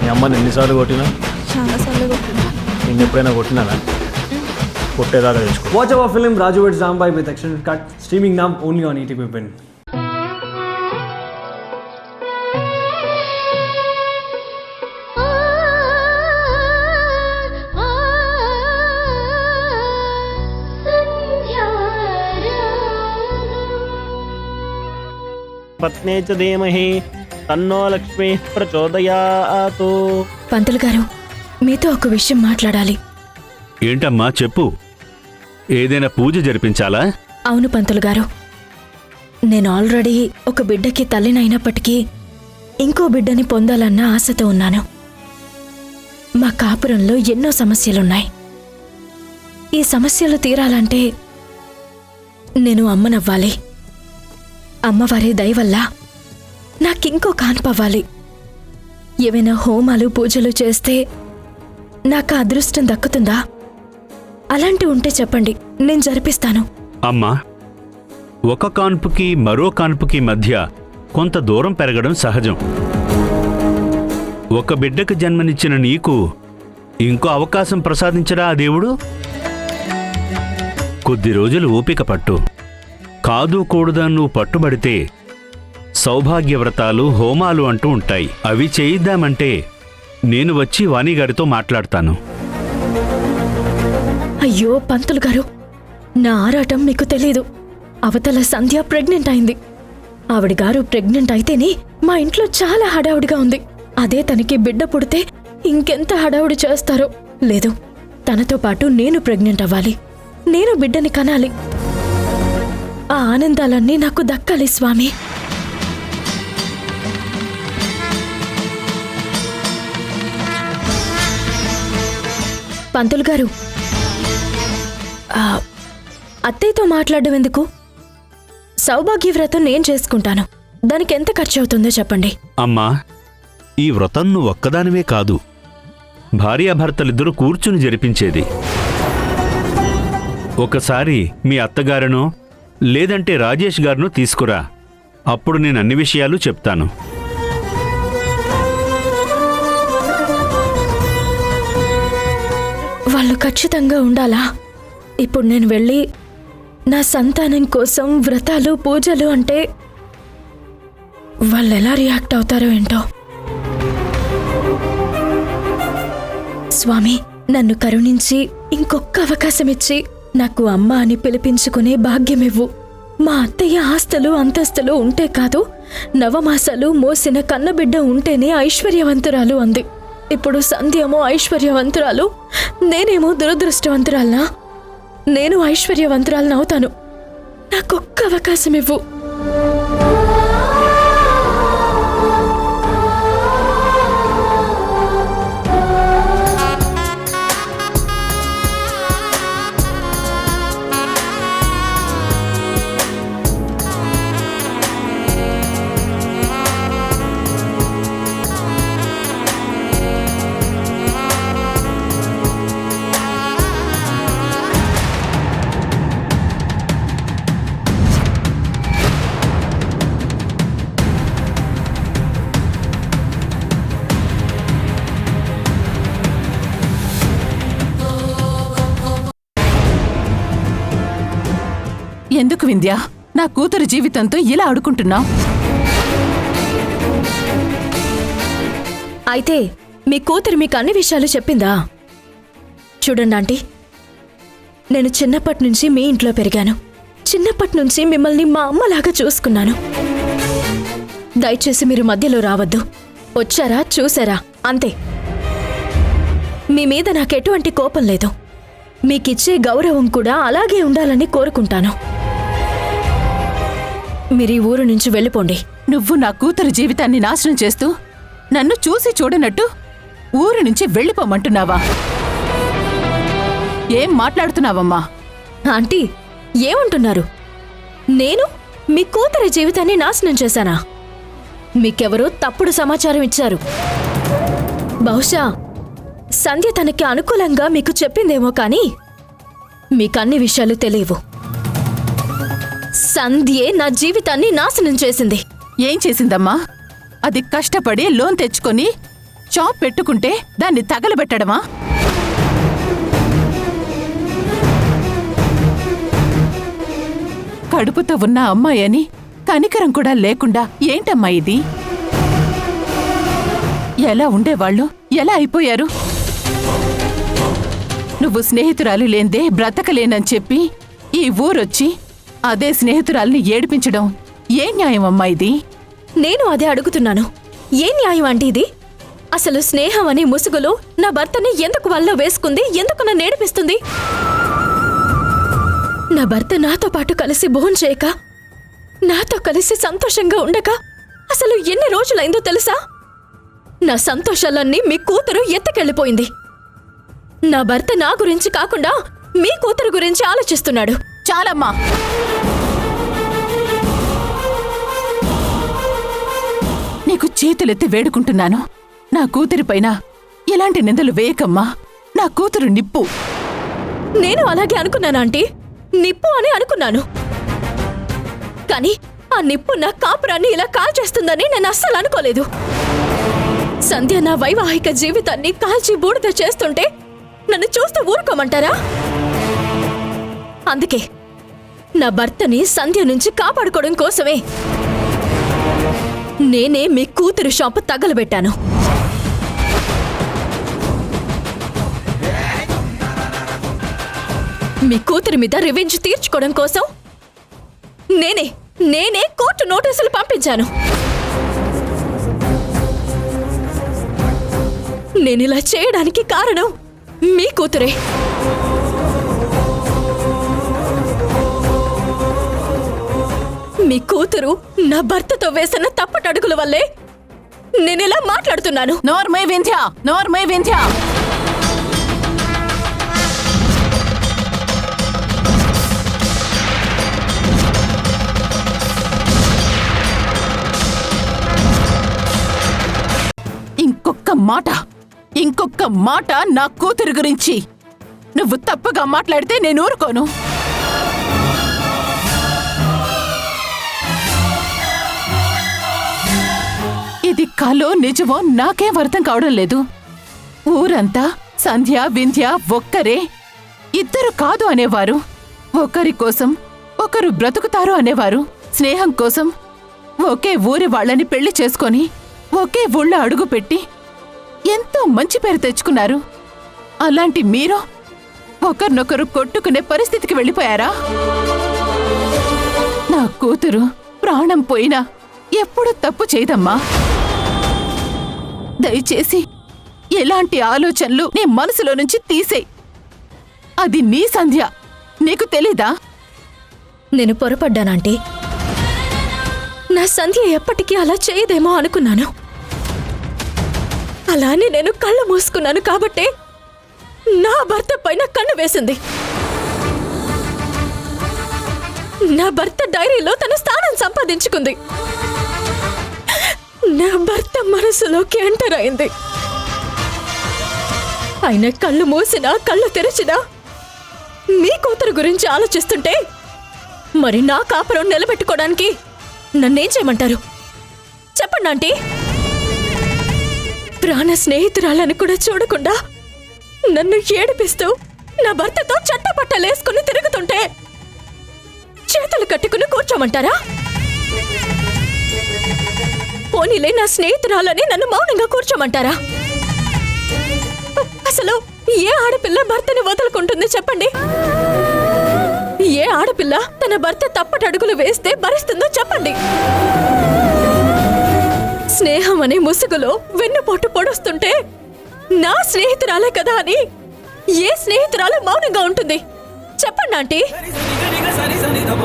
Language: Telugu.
మీ అమ్మని ఎన్నిసార్లు కొట్టినా? చాలాసార్లు కొట్టినా. నేను ఎప్పుడైనా కొట్టినానా? కొట్టేదాకా తెచ్చుకో. Watch our film Raju vs. Zambai with extended cut, streaming now only on ETV Win. పత్నే చ ధీమహి తన్నో లక్ష్మి ప్రచోదయాతు. పంతులు గారు, మీతో ఒక విషయం మాట్లాడాలి. ఏంటమ్మా చెప్పు. ఏదైనా పూజ జరిపించాలా? అవును పంతులు గారు, నేను ఆల్రెడీ ఒక బిడ్డకి తల్లినైనప్పటికీ ఇంకో బిడ్డని పొందాలన్న ఆశతో ఉన్నాను. మా కాపురంలో ఎన్నో సమస్యలున్నాయి. ఈ సమస్యలు తీరాలంటే నేను అమ్మనవ్వాలి. అమ్మవారి దయ వల్ల నాకింకో కాన్పవ్వాలి. ఏవైనా హోమాలు పూజలు చేస్తే నాకు అదృష్టం దక్కుతుందా? అలాంటి ఉంటే చెప్పండి, నేను జరిపిస్తాను. అమ్మా, ఒక కాన్పుకి మరో కాన్పుకి మధ్య కొంత దూరం పెరగడం సహజం. ఒక బిడ్డకు జన్మనిచ్చిన నీకు ఇంకో అవకాశం ప్రసాదించరా ఆ దేవుడు? కొద్ది రోజులు ఓపిక పట్టు. కాదు కూడదని నువ్వు పట్టుబడితే సౌభాగ్యవ్రతాలు హోమాలు అంటూ ఉంటాయి. అవి చేయిద్దామంటే నేను వచ్చి వాణిగారితో మాట్లాడతాను. అయ్యో పంతులు గారు, నా ఆరాటం మీకు తెలీదు. అవతల సంధ్య ప్రెగ్నెంట్ అయింది. ఆవిడగారు ప్రెగ్నెంట్ అయితేనే మా ఇంట్లో చాలా హడావుడిగా ఉంది. అదే తనకి బిడ్డ పుడితే ఇంకెంత హడావుడి చేస్తారో. లేదు, తనతో పాటు నేను ప్రెగ్నెంట్ అవ్వాలి. నేను బిడ్డని కనాలి. ఆ ఆనందాలన్నీ నాకు దక్కాలి స్వామి. పంతులు గారు, అత్తయ్యతో మాట్లాడడం ఎందుకు? సౌభాగ్యవ్రతం నేను చేసుకుంటాను. దానికి ఎంత ఖర్చు అవుతుందో చెప్పండి. అమ్మా, ఈ వ్రతం నువ్వు ఒక్కదానివే కాదు, భార్యాభర్తలిద్దరూ కూర్చుని జరిపించేది. ఒకసారి మీ అత్తగారును లేదంటే రాజేష్ గారును తీసుకురా. అప్పుడు నేను అన్ని విషయాలు చెప్తాను. వాళ్ళు ఖచ్చితంగా ఉండాలా? ఇప్పుడు నేను వెళ్ళి నా సంతానం కోసం వ్రతాలు పూజలు అంటే వాళ్ళు ఎలా రియాక్ట్ అవుతారో ఏంటో. స్వామి, నన్ను కరుణించి ఇంకొక అవకాశం ఇచ్చి నాకు అమ్మ అని పిలిపించుకునే భాగ్యమివ్వు. మా అత్తయ్య ఆస్తులు అంతస్తులు ఉంటే కాదు, నవమాసాలు మోసిన కన్నబిడ్డ ఉంటేనే ఐశ్వర్యవంతురాలు అంది. ఇప్పుడు సంధ్యేమో ఐశ్వర్యవంతురాలు, నేనేమో దురదృష్టవంతురాలనా? నేను ఐశ్వర్యవంతురాలను అవుతాను. నాకొక్క అవకాశం ఇవ్వు. ఎందుకు వింధ్య, నా కూతురు జీవితంతో ఇలా ఆడుకుంటున్నావు? అయితే మీ కూతురు మీకు అన్ని విషయాలు చెప్పిందా? చూడండి ఆంటీ, నేను చిన్నప్పటి నుంచి మీ ఇంట్లో పెరిగాను. చిన్నప్పటి నుంచి మిమ్మల్ని మా అమ్మలాగా చూసుకున్నాను. దయచేసి మీరు మధ్యలో రావద్దు. వచ్చారా, చూసారా, అంతే. మీ మీద నాకెటువంటి కోపం లేదు. మీకిచ్చే గౌరవం కూడా అలాగే ఉండాలని కోరుకుంటాను. మీరు ఈ ఊరు నుంచి వెళ్ళిపోండి. నువ్వు నా కూతురు జీవితాన్ని నాశనం చేస్తూ నన్ను చూసి చూడనట్టు ఊరు నుంచి వెళ్ళిపోమంటున్నావా? ఏం మాట్లాడుతున్నావమ్మా? ఆంటీ, ఏమంటున్నారు? నేను మీ కూతురి జీవితాన్ని నాశనం చేశానా? మీకెవరో తప్పుడు సమాచారం ఇచ్చారు. బహుశా సంధ్య తనకి అనుకూలంగా మీకు చెప్పిందేమో కానీ మీకన్ని విషయాలు తెలియవు. సంధ్యే నా జీవితాన్ని నాశనం చేసింది. ఏం చేసిందమ్మా? అది కష్టపడి లోన్ తెచ్చుకొని షాప్ పెట్టుకుంటే దాన్ని తగలబెట్టడమా? కడుపుతో ఉన్న అమ్మాయని కనికరం కూడా లేకుండా ఏంటమ్మా ఇది? ఎలా ఉండేవాళ్ళు ఎలా అయిపోయారు? నువ్వు స్నేహితురాలు లేందే బ్రతకలేనని చెప్పి ఈ ఊరొచ్చి అదే స్నేహితురాల్ని ఏడిపించడం ఏ న్యాయం అమ్మా ఇది? నేను అదే అడుగుతున్నాను. ఏ న్యాయం అంటే ఇది? అసలు స్నేహం అనే ముసుగులో నా భర్తని ఎందుకు వల్ల వేసుకుంది? ఎందుకు నన్ను ఏడిపిస్తుంది? నా భర్త నాతో పాటు కలిసి భోంచేయక, నాతో కలిసి సంతోషంగా ఉండక అసలు ఎన్ని రోజులైందో తెలుసా? నా సంతోషాలన్నీ మీ కూతురు ఎత్తుకెళ్ళిపోయింది. నా భర్త నా గురించి కాకుండా మీ కూతురు గురించి ఆలోచిస్తున్నాడు. చాలమ్మా. నీకు చేతులెత్తి వేడుకుంటున్నాను, నా కూతురిపైన ఎలాంటి నిందలు వేయకమ్మా. నా కూతురు నిప్పు. నేను అలాగే అనుకున్నాను ఆంటీ, నిప్పు అని అనుకున్నాను. కానీ ఆ నిప్పు నా కాపురాన్ని ఇలా కాల్చేస్తుందని నేను అస్సలు అనుకోలేదు. సంధ్య నా వైవాహిక జీవితాన్ని కాల్చి బూడిద చేస్తుంటే నన్ను చూస్తూ ఊరుకోమంటారా? అందుకే నా భర్తని సంధ్య నుంచి కాపాడుకోవడం కోసమే నేనే మీ కూతురు షాపు తగలబెట్టాను. మీ కూతురి మీద రివెంజ్ తీర్చుకోవడం కోసం నేనే కోర్టు నోటీసులు పంపించాను. నేనిలా చేయడానికి కారణం మీ కూతురే. మీ కూతురు నా భర్తతో వేసిన తప్పటడుగుల వల్లే నేనిలా మాట్లాడుతున్నాను. నోర్మై వింధ్య, నోర్మై వింధ్య. ఇంకొక్క మాట నా కూతురు గురించి నువ్వు తప్పుగా మాట్లాడితే నేను ఊరుకోను. ఇది కలో నిజమో నాకేం అర్థం కావడం లేదు. ఊరంతా సంధ్య వింధ్య ఒక్కరే, ఇద్దరు కాదు అనేవారు. ఒకరి కోసం ఒకరు బ్రతుకుతారు అనేవారు. స్నేహం కోసం ఒకే ఊరి వాళ్ళని పెళ్లి చేసుకొని ఒకే ఊళ్ళో అడుగుపెట్టి ఎంతో మంచి పేరు తెచ్చుకున్నారు. అలాంటి మీరు ఒకరినొకరు కొట్టుకునే పరిస్థితికి వెళ్ళిపోయారా? నా కూతురు ప్రాణం పోయినా ఎప్పుడు తప్పు చేయదమ్మా. దయచేసి ఎలాంటి ఆలోచనలు నీ మనసులో నుంచి తీసేయ్. అది నీ సంధ్య, నీకు తెలీదా? నేను పొరపడ్డానంటే నా సంధ్య ఎప్పటికీ అలా చేయదేమో అనుకున్నాను. అలానే నేను కళ్ళు మూసుకున్నాను కాబట్టే నా భర్త పైన కన్ను వేసింది. నా భర్త డైరీలో తన స్థానం సంపాదించుకుంది. నా భర్త మనసులోకి ఎంటర్ అయింది. ఆయన కళ్ళు మూసినా కళ్ళు తెరిచినా మీ కూతురు గురించి ఆలోచిస్తుంటే మరి నా కాపురం నిలబెట్టుకోవడానికి నన్నేం చేయమంటారు చెప్పండి ఆంటీ. ప్రాణ స్నేహితురాలను కూడా చూడకుండా నన్ను ఏడిపిస్తూ నా భర్తతో చట్టపట్టలేసుకుని తిరుగుతుంటే చేతులు కట్టుకుని కూర్చోమంటారా? పోనీలే నా స్నేహితురాలని నన్ను మౌనంగా కూర్చోమంటారా? అసలు ఏ ఆడపిల్ల భర్తని వదులుకుంటుంది చెప్పండి? ఏ ఆడపిల్ల తన భర్త తప్పటడుగులు వేస్తే భరిస్తుందో చెప్పండి? స్నేహం అనే ముసుగులో వెన్నుపోటు పొడుస్తుంటే నా స్నేహితురాలే కదా అని ఏ స్నేహితురాలు మౌనంగా ఉంటుంది చెప్పండి ఆంటీ.